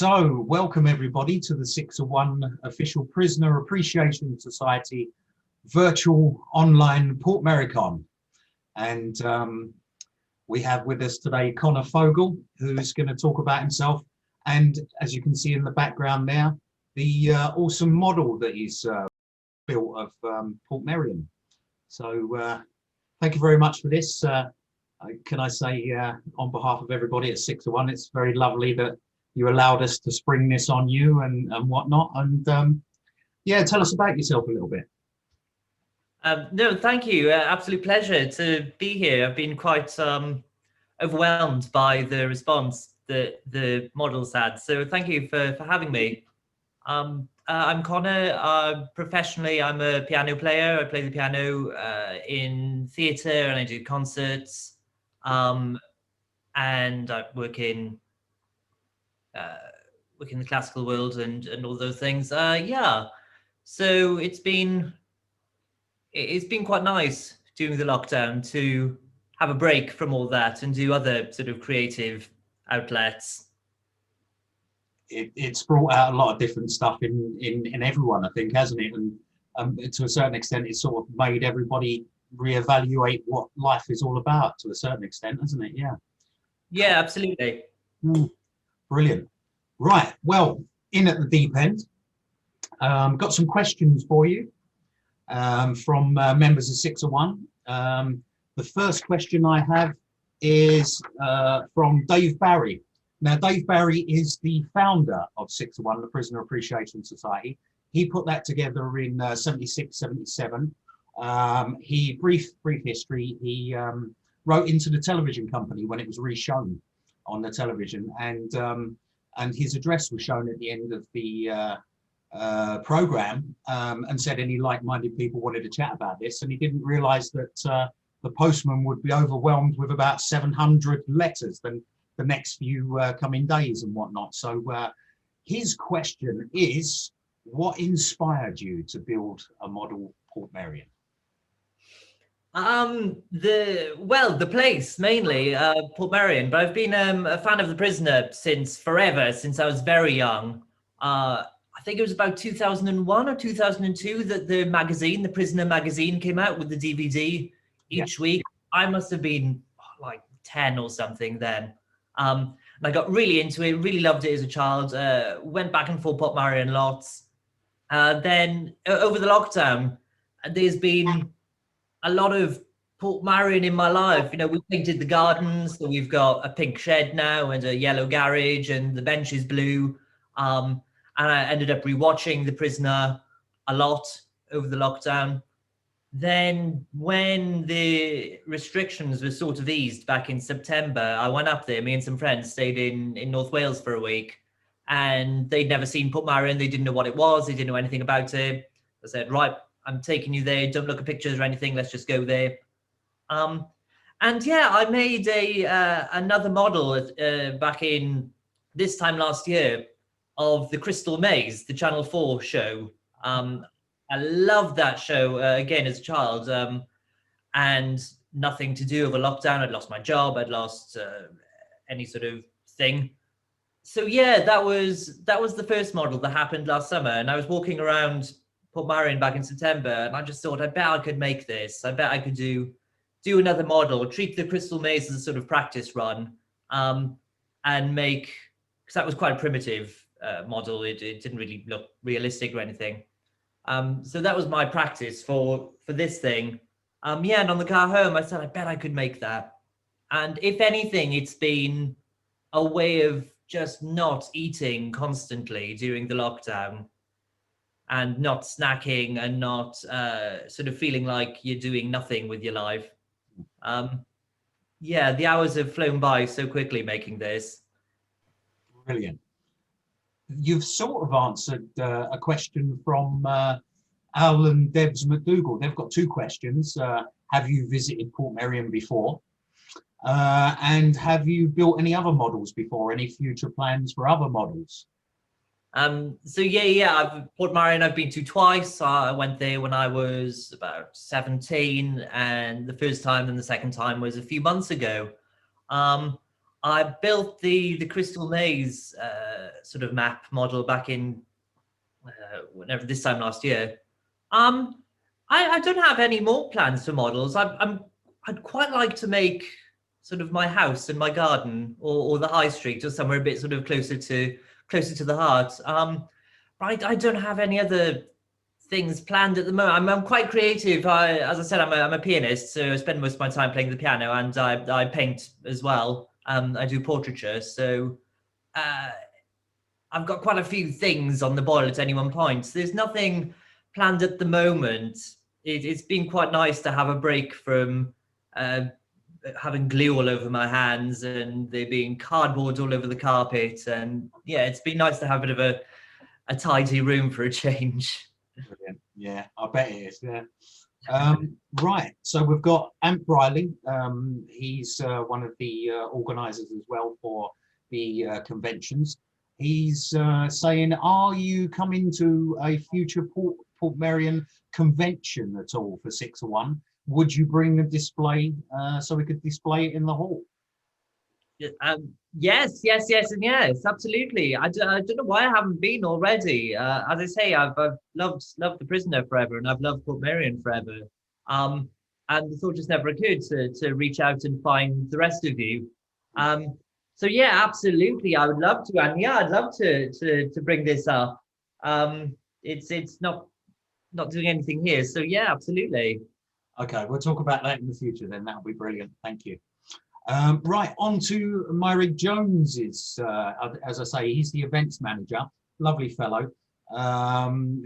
So, welcome everybody to the 601 Official Prisoner Appreciation Society Virtual Online Portmeiricon. And we have with us today Conner Fogel, who's going to talk about himself. And as you can see in the background there, the awesome model that he's built of Portmeirion. So, thank you very much for this. Can I say on behalf of everybody at 601, it's very lovely that you allowed us to spring this on you and whatnot. And yeah, tell us about yourself a little bit. No, thank you. Absolute pleasure to be here. I've been quite overwhelmed by the response that the models had. So thank you for having me. I'm Conner. Professionally, I'm a piano player. I play the piano in theatre and I do concerts. And I work in the classical world and all those things. Yeah, so it's been quite nice during the lockdown to have a break from all that and do other sort of creative outlets. It's brought out a lot of different stuff in everyone, I think, hasn't it? And to a certain extent, it's sort of made everybody reevaluate what life is all about to a certain extent, hasn't it? Yeah. Yeah, absolutely. Brilliant. Right. Well, in at the deep end, got some questions for you from members of 601. The first question I have is from Dave Barry. Now, Dave Barry is the founder of 601, the Prisoner Appreciation Society. He put that together in 76, 77. He, brief history, he wrote into the television company when it was reshown on the television, and his address was shown at the end of the program, and said any like-minded people wanted to chat about this, and he didn't realize that the postman would be overwhelmed with about 700 letters the next few coming days and whatnot. So his question is, what inspired you to build a model Portmeirion? The place mainly, Portmeirion, but I've been a fan of The Prisoner since forever, since I was very young. I think it was about 2001 or 2002 that the magazine, The Prisoner magazine, came out with the DVD each week. I must have been like 10 or something then. And I got really into it, really loved it as a child, went back and forth Portmeirion lots. Then over the lockdown, there's been a lot of Portmeirion in my life. You know, we painted the gardens, so we've got a pink shed now and a yellow garage, and the bench is blue. And I ended up rewatching The Prisoner a lot over the lockdown. Then when the restrictions were sort of eased back in September, I went up there, me and some friends stayed in North Wales for a week, and they'd never seen Portmeirion. They didn't know what it was. They didn't know anything about it. I said, right, I'm taking you there. Don't look at pictures or anything. Let's just go there. And yeah, I made another model back in this time last year of the Crystal Maze, the Channel 4 show. I loved that show again as a child, and nothing to do over lockdown. I'd lost my job. I'd lost any sort of thing. So yeah, that was the first model that happened last summer, and I was walking around Portmeirion back in September, and I just thought, I bet I could make this. I bet I could do another model, treat the Crystal Maze as a sort of practice run, and make, because that was quite a primitive model. It didn't really look realistic or anything. So that was my practice for this thing. Yeah, and on the car home, I said, I bet I could make that. And if anything, it's been a way of just not eating constantly during the lockdown, and not snacking, and not sort of feeling like you're doing nothing with your life. Yeah, the hours have flown by so quickly making this. Brilliant. You've sort of answered a question from Al and Debs McDougall. They've got two questions. Have you visited Portmeirion before? And have you built any other models before? Any future plans for other models? So yeah, Portmeirion I've been to twice. I went there when I was about 17, and the first time and the second time was a few months ago. I built the Crystal Maze sort of map model back in whenever this time last year. I don't have any more plans for models. I'd quite like to make sort of my house and my garden, or the high street, or somewhere a bit sort of closer to the heart. Right, I don't have any other things planned at the moment. I'm quite creative. As I said, I'm a pianist, so I spend most of my time playing the piano, and I paint as well. I do portraiture, so I've got quite a few things on the boil at any one point. So there's nothing planned at the moment. It's been quite nice to have a break from having glue all over my hands and there being cardboard all over the carpet. And yeah, it's been nice to have a bit of a tidy room for a change. Brilliant. Yeah, I bet it is. Yeah. Right. So we've got Amp Riley. He's one of the organisers as well for the conventions. He's saying, are you coming to a future Portmeirion convention at all for 601? Would you bring a display so we could display it in the hall? Yes, and yes, absolutely. I don't know why I haven't been already. As I say, I've loved The Prisoner forever, and I've loved Portmeirion forever. And the thought just never occurred to reach out and find the rest of you. So yeah, absolutely, I would love to, and yeah, I'd love to bring this up. It's not doing anything here, so yeah, absolutely. Okay, we'll talk about that in the future then. That'll be brilliant. Thank you. Right, on to Myrick Jones. As I say, he's the events manager. Lovely fellow.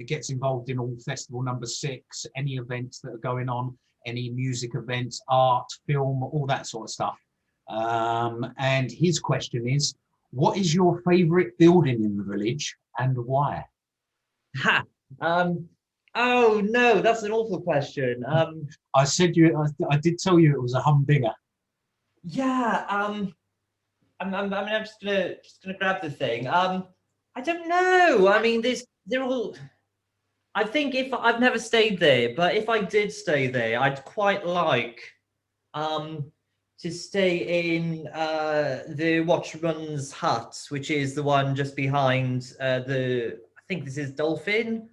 Gets involved in all festival number 6, any events that are going on, any music events, art, film, all that sort of stuff. And his question is, what is your favourite building in the village and why? Oh no, that's an awful question. I did tell you it was a humdinger. Yeah, I'm just gonna grab the thing. I don't know. I mean, they're all. I think if I've never stayed there, but if I did stay there, I'd quite like to stay in the Watchman's Hut, which is the one just behind I think this is Dolphin.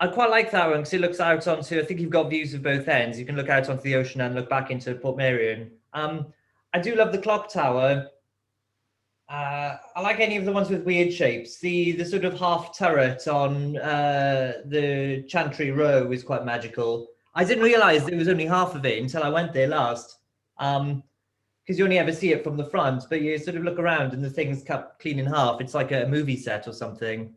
I quite like that one because it looks out onto, I think you've got views of both ends. You can look out onto the ocean and look back into Portmeirion. I do love the clock tower. I like any of the ones with weird shapes. The sort of half turret on the Chantry Row is quite magical. I didn't realize there was only half of it until I went there last. Because you only ever see it from the front, but you sort of look around and the thing's cut clean in half. It's like a movie set or something.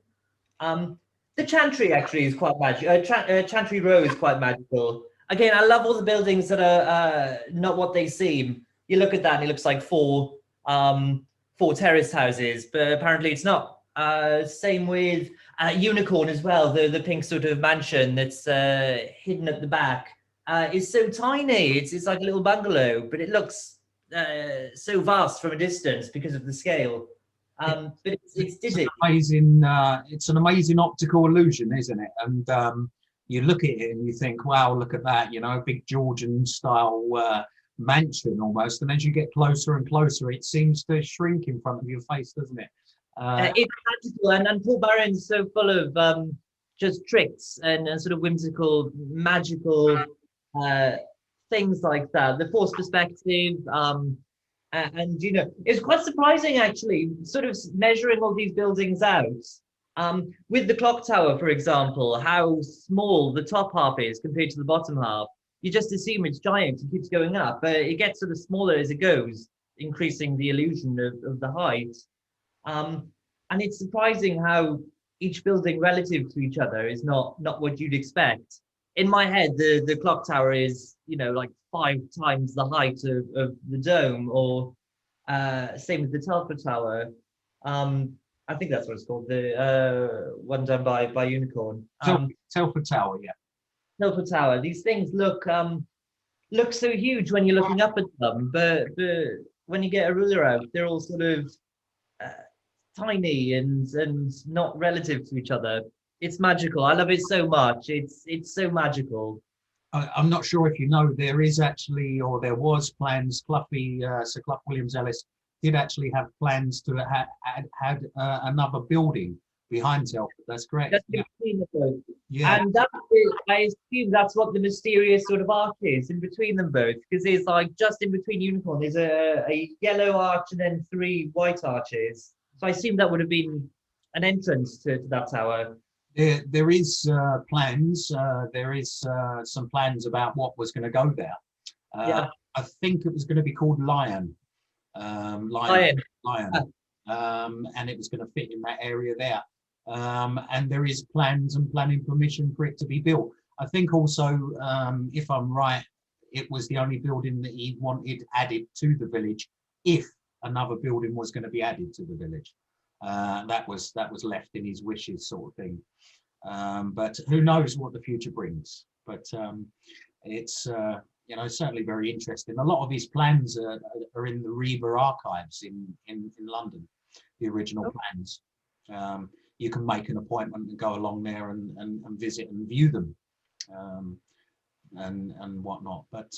The Chantry actually is quite magical. Chantry Row is quite magical. Again, I love all the buildings that are not what they seem. You look at that and it looks like four terraced houses, but apparently it's not. Same with Unicorn as well. The pink sort of mansion that's hidden at the back is so tiny. It's like a little bungalow, but it looks so vast from a distance because of the scale. But it's amazing. It's an amazing optical illusion, isn't it? And you look at it and you think, wow, look at that, a big Georgian style mansion almost. And as you get closer and closer, it seems to shrink in front of your face, doesn't it? It's magical, and Portmeirion is so full of just tricks and sort of whimsical, magical things like that. The forced perspective, and it's quite surprising actually, sort of measuring all these buildings out. With the clock tower, for example, how small the top half is compared to the bottom half. You just assume it's giant and keeps going up, but it gets sort of smaller as it goes, increasing the illusion of the height. And it's surprising how each building relative to each other is not what you'd expect. In my head, the clock tower is, like 5 times the height of the dome, or same with the Telfer Tower. I think that's what it's called, the one done by Unicorn. Telfer Tower, yeah. Telfer Tower. These things look so huge when you're looking up at them, but when you get a ruler out, they're all sort of tiny and not relative to each other. It's magical. I love it so much. It's so magical. I'm not sure if you know, there is actually, or there was plans, Sir Clough Williams-Ellis did actually have plans to had another building behind Telford. That's correct. Just Yeah. between the both. Yeah. And I assume that's what the mysterious sort of arch is in between them both, because it's like just in between Unicorn, there's a yellow arch and then 3 white arches. So I assume that would have been an entrance to that tower. There is plans. There is some plans about what was going to go there. Yeah. I think it was going to be called Lion. Lion. And it was going to fit in that area there. And there is plans and planning permission for it to be built. I think also, if I'm right, it was the only building that he wanted added to the village if another building was going to be added to the village. That was left in his wishes, sort of thing. But who knows what the future brings? But it's certainly very interesting. A lot of his plans are in the Reba archives in London, the original plans. You can make an appointment and go along there and visit and view them, and whatnot. But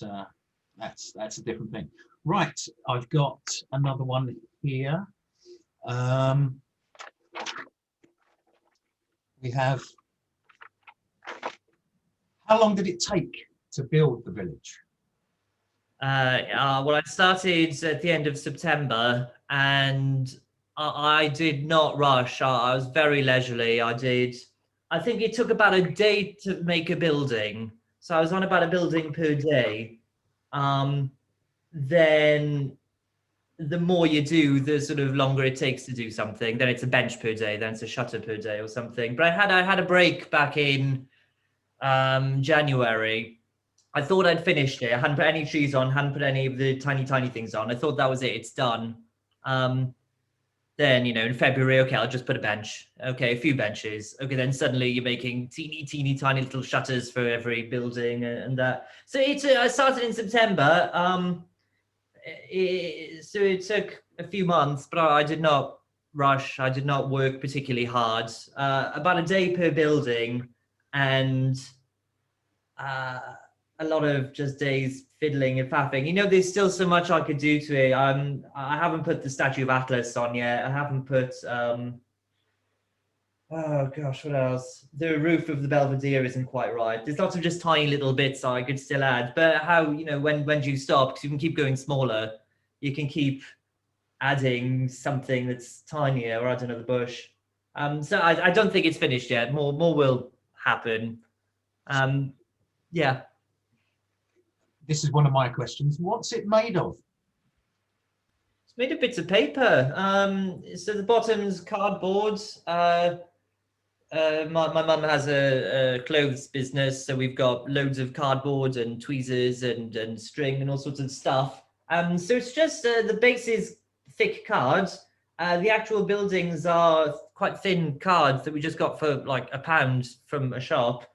that's a different thing. Right, I've got another one here. We have, how long did it take to build the village? Well, I started at the end of September, and I did not rush. I was very leisurely. I think it took about a day to make a building. So I was on about a building per day. Then the more you do, the sort of longer it takes to do something. Then it's a bench per day, then it's a shutter per day or something. But I had a break back in January. I thought I'd finished it. I hadn't put any trees on, hadn't put any of the tiny things on. I thought that was it, it's done. Then, in February, okay, I'll just put a bench. Okay, a few benches. Okay, then suddenly you're making teeny tiny little shutters for every building and that. So I started in September. So it took a few months, but I did not rush. I did not work particularly hard. About a day per building, and a lot of just days fiddling and faffing. There's still so much I could do to it. I haven't put the statue of Atlas on yet. I haven't put oh gosh, what else? The roof of the Belvedere isn't quite right. There's lots of just tiny little bits I could still add. But how, when do you stop? Because you can keep going smaller. You can keep adding something that's tinier, or I don't know, the bush. So I don't think it's finished yet. More will happen. Yeah. This is one of my questions. What's it made of? It's made of bits of paper. So the bottom's cardboard. My mum has a clothes business, so we've got loads of cardboard and tweezers and string and all sorts of stuff. So it's just the base is thick cards. The actual buildings are quite thin cards that we just got for like £1 from a shop.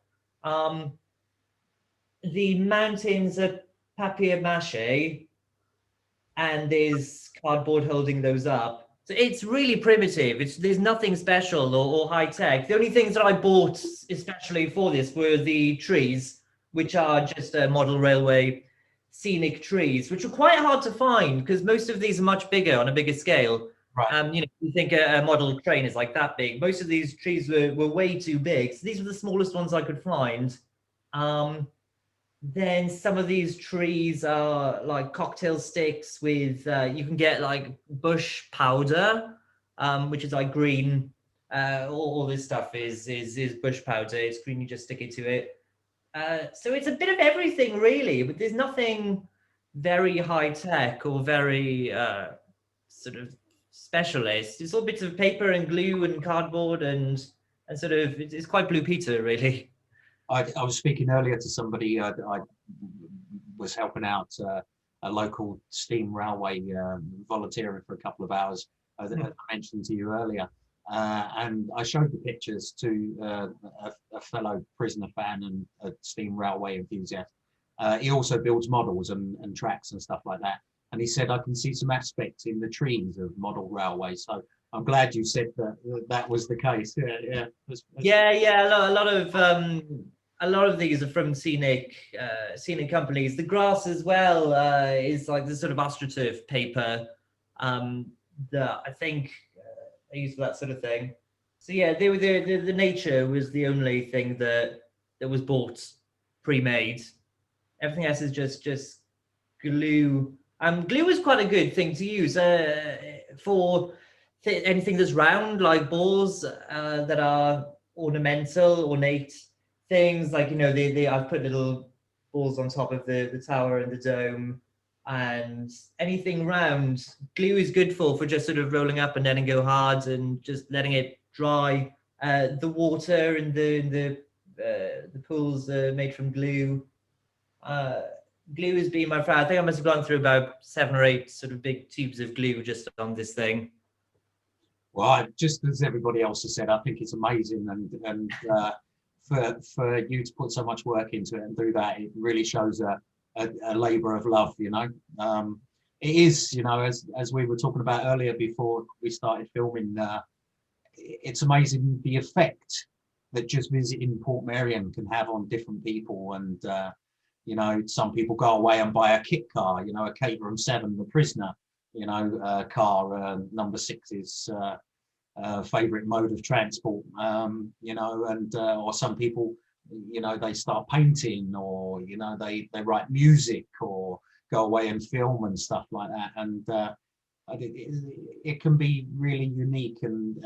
The mountains are papier-mâché, and there's cardboard holding those up. So it's really primitive. There's nothing special or high-tech. The only things that I bought especially for this were the trees, which are just a model railway scenic trees, which are quite hard to find because most of these are much bigger, on a bigger scale. Right. You think a model train is like that big. Most of these trees were way too big. So these were the smallest ones I could find. Then some of these trees are like cocktail sticks with, you can get like bush powder, which is like green. All this stuff is bush powder. It's green, you just stick it to it. So it's a bit of everything really, but there's nothing very high tech or very sort of specialist. It's all bits of paper and glue and cardboard and sort of, it's quite Blue Peter really. I was speaking earlier to somebody. I was helping out a local steam railway, volunteering for a couple of hours, as I mentioned to you earlier. And I showed the pictures to a fellow prisoner fan and a steam railway enthusiast. He also builds models and tracks and stuff like that. And he said, I can see some aspects in the trees of model railways. So I'm glad you said that was the case. Yeah. Yeah. A lot of a lot of these are from scenic companies. The grass as well is like this sort of astroturf paper that I think I use for that sort of thing. So yeah, the nature was the only thing that was bought pre-made. Everything else is just glue. Glue is quite a good thing to use for anything that's round, like balls that are ornamental, ornate things. Like, you know, I've put little balls on top of the tower and the dome, and anything round. Glue is good for just sort of rolling up and letting go hard and just letting it dry. The water in the pools are made from glue. Glue has been my friend. I think I must have gone through about 7 or 8 sort of big tubes of glue just on this thing. Well, just as everybody else has said, I think it's amazing, and for you to put so much work into it and do that, it really shows a labour of love. You know, it is. You know, as we were talking about earlier before we started filming, it's amazing the effect that just visiting Portmeirion can have on different people. And you know, some people go away and buy a kit car. You know, a Caterham 7, the prisoner. You know, car number 6's favourite mode of transport. You know, and or some people, you know, they start painting, or you know, they write music, or go away and film and stuff like that. And it can be really unique and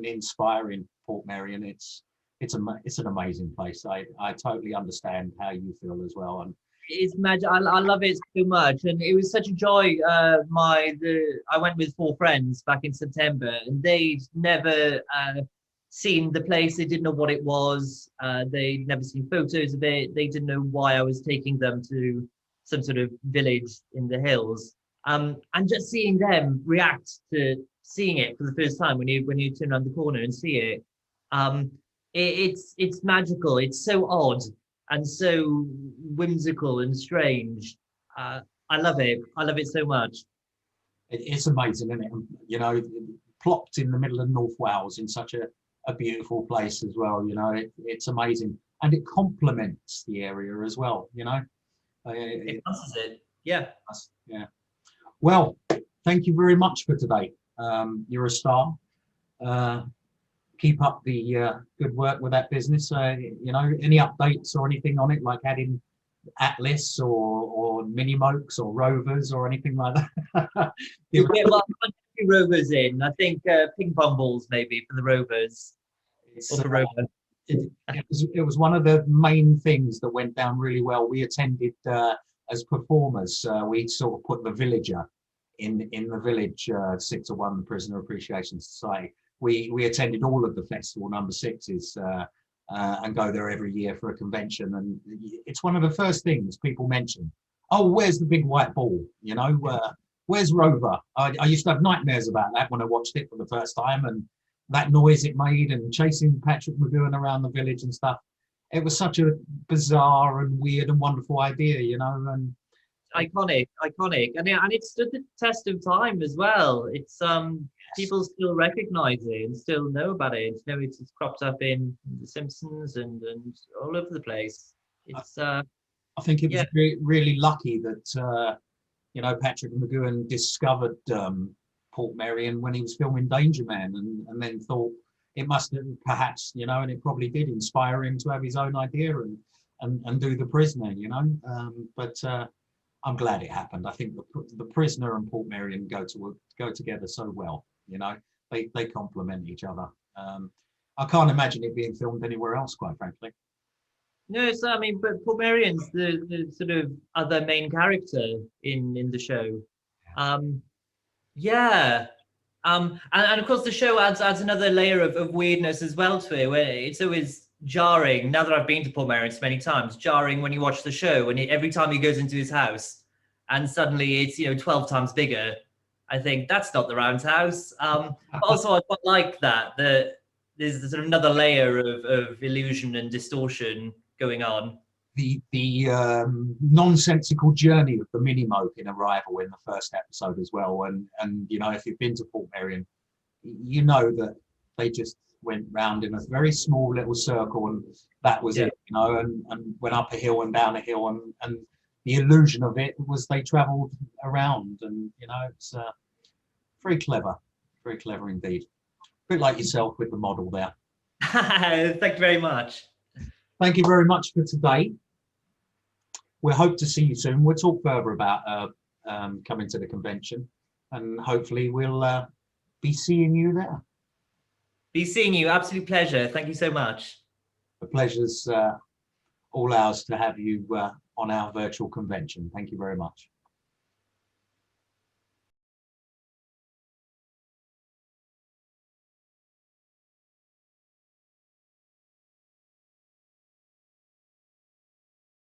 inspiring. Portmeirion, it's an amazing place. I totally understand how you feel as well. And it's magic. I love it so much, and it was such a joy. I went with 4 friends back in September, and they'd never seen the place. They didn't know what it was. They'd never seen photos of it. They didn't know why I was taking them to some sort of village in the hills. And just seeing them react to seeing it for the first time when you turn around the corner and see it, it's magical. It's so odd and so whimsical and strange. I love it. I love it so much. It's amazing, isn't it? You know, plopped in the middle of North Wales in such a beautiful place as well. You know, it's amazing, and it complements the area as well. You know, it passes it. Yeah. Yeah. Well, thank you very much for today. You're a star. Keep up the good work with that business. You know, any updates or anything on it, like adding Atlas or mini mokes or rovers or anything like that? Yeah, well, I'm putting rovers in. I think ping pong balls maybe for the rovers. It was one of the main things that went down really well. We attended as performers. We sort of put the villager in the village 601 Prisoner Appreciation Society. We attended all of the festival number 6s and go there every year for a convention. And it's one of the first things people mention. Oh, where's the big white ball? You know, where's Rover? I used to have nightmares about that when I watched it for the first time, and that noise it made, and chasing Patrick McGowan around the village and stuff. It was such a bizarre and weird and wonderful idea, you know. And iconic, and it stood the test of time as well. It's people still recognize it and still know about it. You know, it's cropped up in The Simpsons and all over the place. It's I think it was really lucky that you know, Patrick McGowan discovered Portmeirion when he was filming Danger Man, and then thought it must have perhaps, you know, and it probably did inspire him to have his own idea and do The Prisoner, you know. But I'm glad it happened. I think the Prisoner and Portmeirion go together so well. You know, they complement each other. I can't imagine it being filmed anywhere else, quite frankly. No, so I mean, but Portmeirion's the sort of other main character in the show. And of course the show adds another layer of weirdness as well to it, where it's always jarring. Now that I've been to Portmeirion so many times, jarring when you watch the show, and every time he goes into his house and suddenly it's, you know, 12 times bigger. I think that's not the roundhouse. But also I quite like that there's sort of another layer of illusion and distortion going on. The nonsensical journey of the mini moke in Arrival in the first episode as well, and you know, if you've been to Portmeirion, you know that they just went round in a very small little circle, and that was it. you know, and went up a hill and down a hill, and the illusion of it was they travelled around, and you know, it's very clever indeed. A bit like yourself with the model there. Thank you very much. Thank you very much for today. We hope to see you soon. We'll talk further about coming to the convention, and hopefully we'll be seeing you there. Be seeing you. Absolute pleasure. Thank you so much. The pleasure's all ours to have you on our virtual convention. Thank you very much.